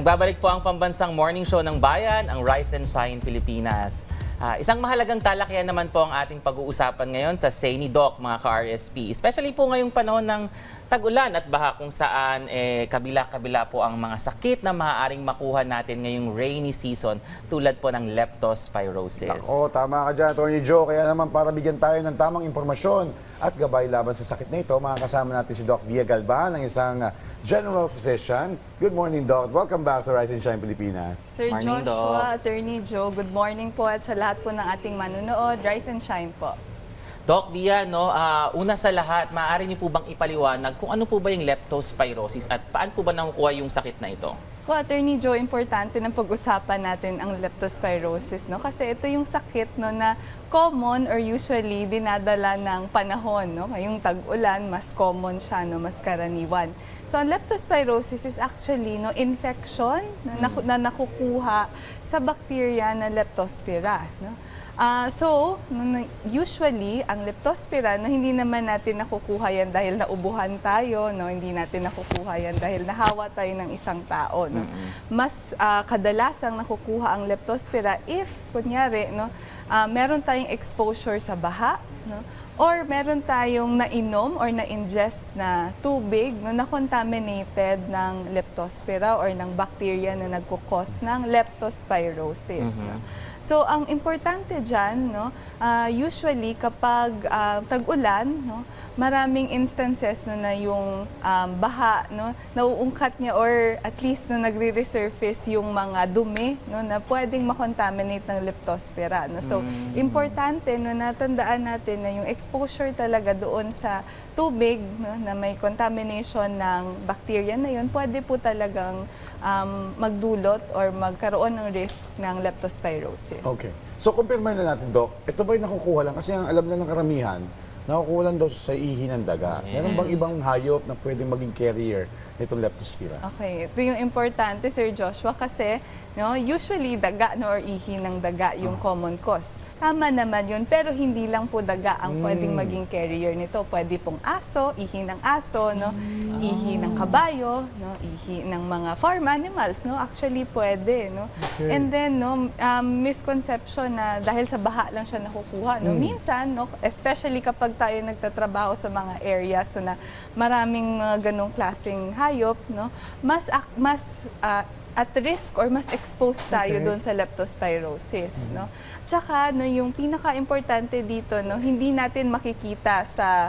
Nagbabalik po ang pambansang morning show ng bayan, ang Rise and Shine Pilipinas. Isang mahalagang talakayan naman po ang ating pag-uusapan ngayon sa Say ni Doc, mga ka-RSP. Especially po ngayong panahon ng tag-ulan at baha kung saan kabila-kabila po ang mga sakit na maaaring makuha natin ngayong rainy season tulad po ng leptospirosis. Oo, tama ka dyan, Atty. Joe. Kaya naman para bigyan tayo ng tamang impormasyon at gabay laban sa sakit na ito, makakasama natin si Doc Via Galban, ang isang General Physician. Good morning, Doc. Welcome back sa Rise and Shine Pilipinas. Sir Morning, Joshua, Attorney Joe, good morning po at sa lahat po ng ating manunood. Rise and Shine po. Doc Via, una sa lahat, maaari niyo po bang ipaliwanag kung ano po ba yung leptospirosis at paano po ba nakukuha yung sakit na ito? Po, Attorney Joe, importante na pag-usapan natin ang leptospirosis, no? Kasi ito yung sakit, no, na common or usually dinadala ng panahon, no? Ngayong tag-ulan, mas common siya, no, mas karaniwan. So, ang leptospirosis is actually, no, infection na nakukuha sa bacteria na Leptospira, no? Usually, ang Leptospira, no, hindi naman natin nakukuha yan dahil naubuhan tayo, no? Hindi natin nakukuha yan dahil nahawa tayo ng isang tao, no? Mas kadalasang nakukuha ang Leptospira if, kunyari, no, meron tayong exposure sa baha, no? Or meron tayong nainom or na-ingest na tubig, no, na contaminated ng Leptospira or ng bacteria na nagkukos ng leptospirosis. No? So, ang importante dyan, no, usually kapag tag-ulan, no, maraming instances no, na yung baha, no, nauungkat niya or at least no, nagre-resurface yung mga dumi no, na pwedeng makontaminate ng Leptospira. No? So, importante no, natandaan natin na yung exposure talaga doon sa tubig no, na may contamination ng bacteria na yun, pwede po talagang magdulot or magkaroon ng risk ng leptospirosis. Okay. So, kumpirmahin na natin, Doc. Ito ba'y nakukuha lang? Kasi ang alam na ng karamihan, nakukuha lang daw sa ihi ng daga. Meron bang ibang hayop na pwedeng maging carrier nitong Leptospira? Okay. Ito yung importante, Sir Joshua, kasi no, usually daga no, or ihi ng daga yung common cause. Tama naman yun, pero hindi lang po daga ang pwedeng maging carrier nito. Pwede pong aso, ihi ng aso, no, ihi ng kabayo, no, ihi ng mga farm animals, no. Actually pwede, no. Okay. And then no, misconception na dahil sa baha lang siya nakukuha, no. Minsan, no, especially kapag tayo nagtatrabaho sa mga areas so na maraming mga ganong klaseng hayop, no, mas at risk or mas exposed tayo doon sa leptospirosis, no? Tsaka no, yung pinaka-importante dito, no, hindi natin makikita sa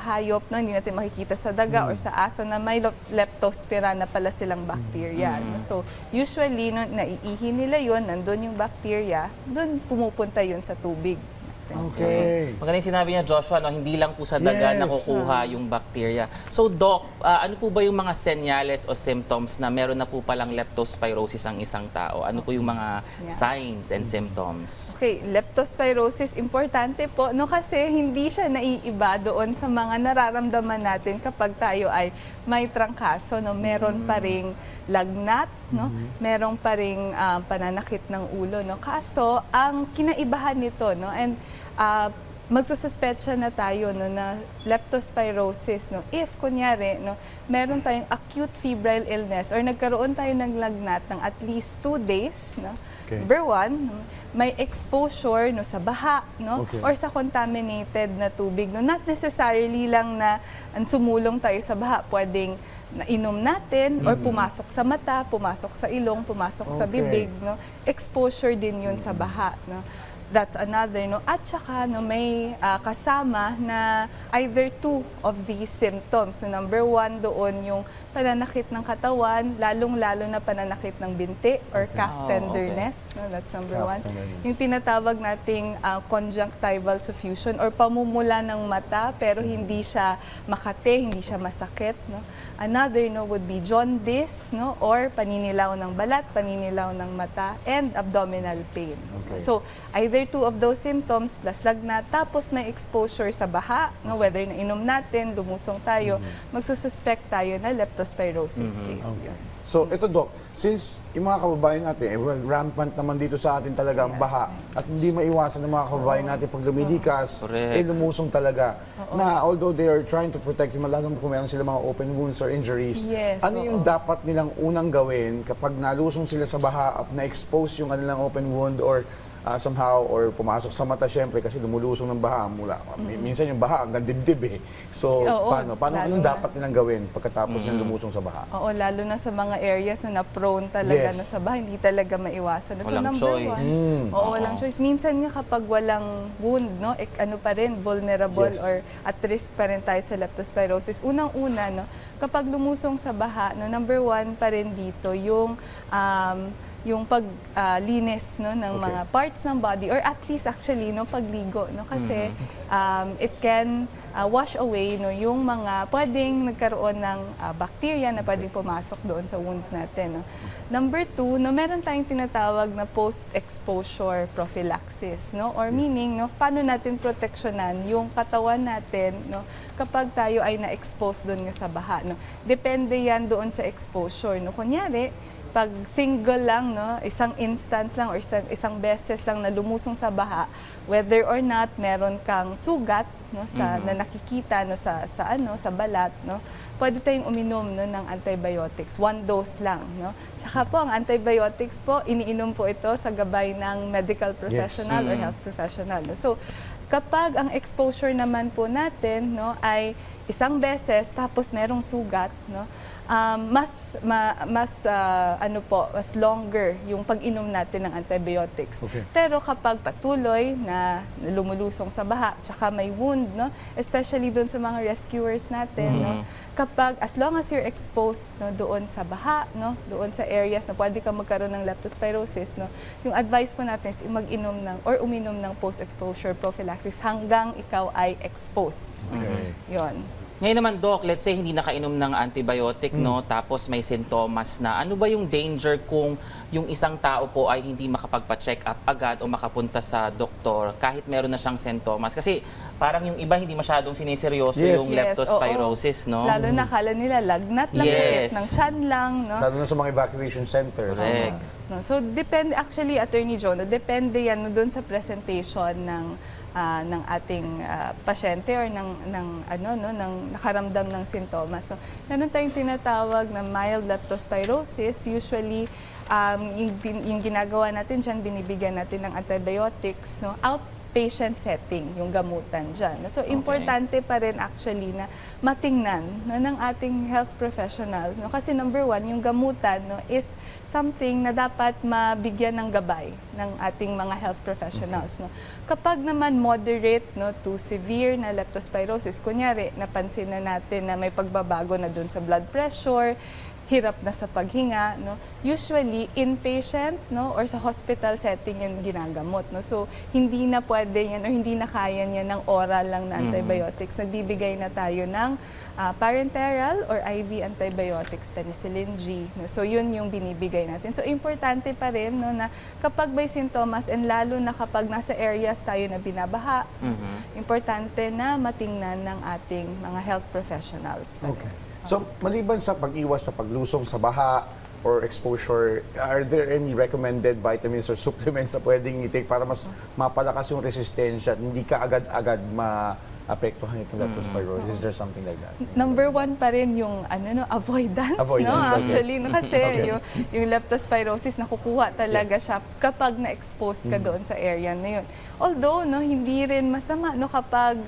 hayop, no, hindi natin makikita sa daga or sa aso na may Leptospira na pala silang bacteria. No? So, usually, no, naiihi nila yun, nandun yung bacteria, doon pumupunta yun sa tubig. Okay. Magaling sinabi niya, Joshua, no, hindi lang po sa daga Yes. nakukuha yung bacteria. So, Doc, ano po ba yung mga senyales o symptoms na meron na po palang leptospirosis ang isang tao? Ano po yung mga signs and symptoms? Okay, leptospirosis, importante po, no, kasi hindi siya naiiba doon sa mga nararamdaman natin kapag tayo ay may trangkaso, no, meron pa ring lagnat, no, meron pa ring pananakit ng ulo, no. Kaso, ang kinaibahan nito, no, and magsususpecha na tayo no, na leptospirosis no, if kunyari no, meron tayong acute febrile illness or nagkaroon tayo ng lagnat ng at least 2 days. No? Okay. Number 1, no, may exposure no, sa baha no, or sa contaminated na tubig. No? Not necessarily lang na sumulong tayo sa baha, pwedeng nainom natin or pumasok sa mata, pumasok sa ilong, pumasok sa bibig. No? Exposure din yun sa baha. No? That's another, no? At saka, no, may kasama na either 2 of these symptoms. So, number 1 doon yung pananakit ng katawan, lalong-lalo na pananakit ng binti or calf tenderness. No? That's number 1. Yung tinatawag nating conjunctival suffusion or pamumula ng mata pero hindi siya makate, hindi siya masakit. No? Another no, would be jaundice no? Or paninilaw ng balat, paninilaw ng mata, and abdominal pain. Okay. So, either either two of those symptoms plus lagnat, tapos may exposure sa baha, no, whether nainom natin, lumusong tayo, magsususpect tayo na leptospirosis case. Okay. So, ito Doc, since yung mga kababayan natin, well, rampant naman dito sa atin talaga ang baha at hindi maiwasan ng mga kababayan natin pag lumidikas, Correct. lumusong talaga. Na although they are trying to protect yung lalo kung meron sila mga open wounds or injuries, Yes, ano yung dapat nilang unang gawin kapag nalusong sila sa baha at na-expose yung kanilang open wound or somehow or pumasok sa mata syempre kasi lumulusong ng baha mula. Minsan yung baha hanggang dibdib eh. So, Oo, paano lalo anong na. dapat nilang gawin pagkatapos nilang lumusong sa baha? Oo, lalo na sa mga areas na na-prone talaga Yes. na sa baha, hindi talaga maiwasan. So, Walang number choice. one, walang choice. Minsan nga kapag walang wound, no, ano pa rin, vulnerable Yes. or at risk pa rin tayo sa leptospirosis. Unang-una, no, kapag lumusong sa baha, no, number one pa rin dito, yung paglinis no ng Okay. mga parts ng body or at least actually no pagligo no kasi it can wash away no yung mga pwedeng nagkaroon ng bacteria na pwedeng pumasok doon sa wounds natin no. Number two, no meron tayong tinatawag na post-exposure prophylaxis no or meaning no paano natin proteksyonan yung katawan natin no kapag tayo ay na-expose doon nga sa baha no. Depende yan doon sa exposure no. Kunyari pag single lang, no, isang instance lang or isang beses lang na lumusong sa baha, whether or not meron kang sugat, no, na nakikita no sa balat, no, pwede tayong uminom no ng antibiotics, 1 dose lang, no. Tsaka po ang antibiotics po iniinom po ito sa gabay ng medical professional or health professional. No? So kapag ang exposure naman po natin no ay isang beses tapos merong sugat, no, mas longer yung pag-inom natin ng antibiotics. Okay. Pero kapag patuloy na lumulusong sa baha, tsaka may wound, no, especially doon sa mga rescuers natin, no, kapag as long as you're exposed no doon sa baha, no, doon sa areas na pwede kang magkaroon ng leptospirosis, no, yung advice po natin is mag-inom ng or uminom ng post-exposure prophylaxis hanggang ikaw ay exposed. Okay. Yon. Ngayon naman, Doc, let's say hindi nakainom ng antibiotic, no? Tapos may sintomas na. Ano ba yung danger kung yung isang tao po ay hindi makapagpa-check up agad o makapunta sa doktor kahit meron na siyang sintomas? Kasi parang yung iba hindi masyadong siniseryoso Yes. yung Yes, leptospirosis, no? Lalo na kala nila lagnat lang, Yes. sakit ng tiyan lang, no? Lalo na sa mga evacuation centers. Correct. No, so depende actually Attorney Joe, no, depende yan no, doon sa presentation ng ating pasyente or ng nakaramdam ng sintomas. So meron tayong tinatawag na mild leptospirosis. Usually yung ginagawa natin diyan, binibigyan natin ng antibiotics, no, outpatient setting yung gamutan dyan. No? So, importante pa rin actually na matingnan no, ng ating health professional. No? Kasi number one, yung gamutan no, is something na dapat mabigyan ng gabay ng ating mga health professionals. No? Kapag naman moderate no, to severe na leptospirosis, kunyari, napansin na natin na may pagbabago na dun sa blood pressure, hirap na sa paghinga, no? Usually inpatient, no, or sa hospital setting yung ginagamot, no. So hindi na pwede yan or hindi na kaya niya ng oral lang na antibiotics. Nagbibigay na tayo ng parenteral or IV antibiotics, penicillin G. No? So yun yung binibigay natin. So importante pa rin no, na kapag may sintomas and lalo na kapag nasa areas tayo na binabaha, importante na matingnan ng ating mga health professionals. Pa rin. Okay. So, maliban sa pag-iwas sa paglusong sa baha or exposure, are there any recommended vitamins or supplements na pwedeng i-take para mas mapalakas yung resistensya at hindi ka agad-agad maapektuhan itong leptospirosis? Is there something like that? Number one pa rin yung avoidance, Avoidance, no? okay. Actually, no? Kasi Okay. yung leptospirosis, nakukuha talaga Yes. siya kapag na-expose ka doon sa area na yun. Although, no, hindi rin masama no, kapag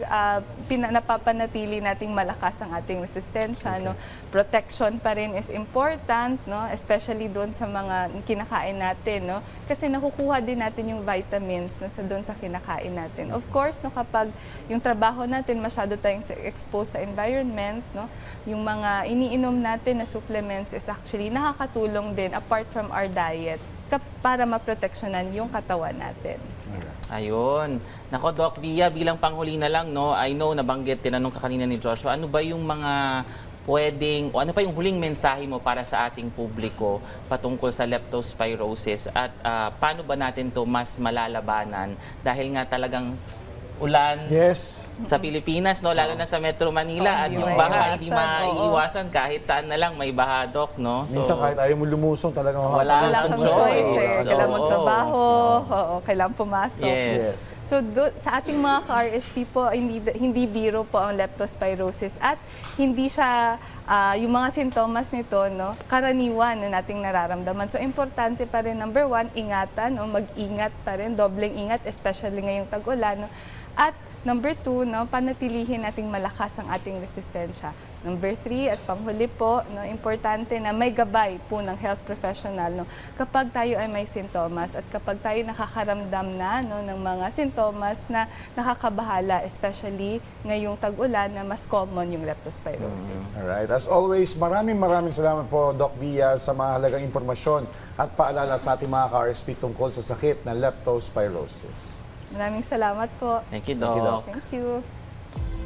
napapanatili nating malakas ang ating resistensya. No? Protection pa rin is important, no? Especially doon sa mga kinakain natin. No? Kasi nakukuha din natin yung vitamins no, doon sa kinakain natin. Of course, no, kapag yung trabaho natin masyado tayong exposed sa environment, no, yung mga iniinom natin na supplements is actually nakakatulong din apart from our diet para maproteksyonan yung katawan natin. Ayun. Nako, Doc Via, bilang panghuli na lang, no, I know, tinanong ka kanina ni Joshua, ano ba yung mga pwedeng, o ano pa yung huling mensahe mo para sa ating publiko patungkol sa leptospirosis at paano ba natin to mas malalabanan dahil nga talagang ulan Yes. sa Pilipinas, no, lalo na sa Metro Manila, at hindi yung baha hindi maiiwasan, maiiwasan kahit saan na lang may baha, Doc, no? Minsan kahit ayaw mo lumusong, talagang Wala Wala kang kang choice eh. choice. Kailangan Oo. magtrabaho, kailangan pumasok. Yes. So sa ating mga ka-RSP po, hindi biro po ang leptospirosis at hindi siya yung mga sintomas nito, no, karaniwan na nating nararamdaman. So importante pa rin, number 1, ingatan, no, mag-ingat pa rin, dobleng ingat, especially ngayong tag-ulan. No. At number 2, no, panatilihin nating malakas ang ating resistensya. Number 3, at panghuli po, no, importante na may gabay po ng health professional, no, kapag tayo ay may sintomas at kapag tayo nakakaramdam na, no, ng mga sintomas na nakakabahala, especially ngayong tag-ulan na mas common yung leptospirosis. Alright. As always, maraming salamat po, Doc Via, sa mahalagang impormasyon at paalala sa ating mga ka-RSP tungkol sa sakit na leptospirosis. Maraming salamat po. Thank you, Doc. Thank you.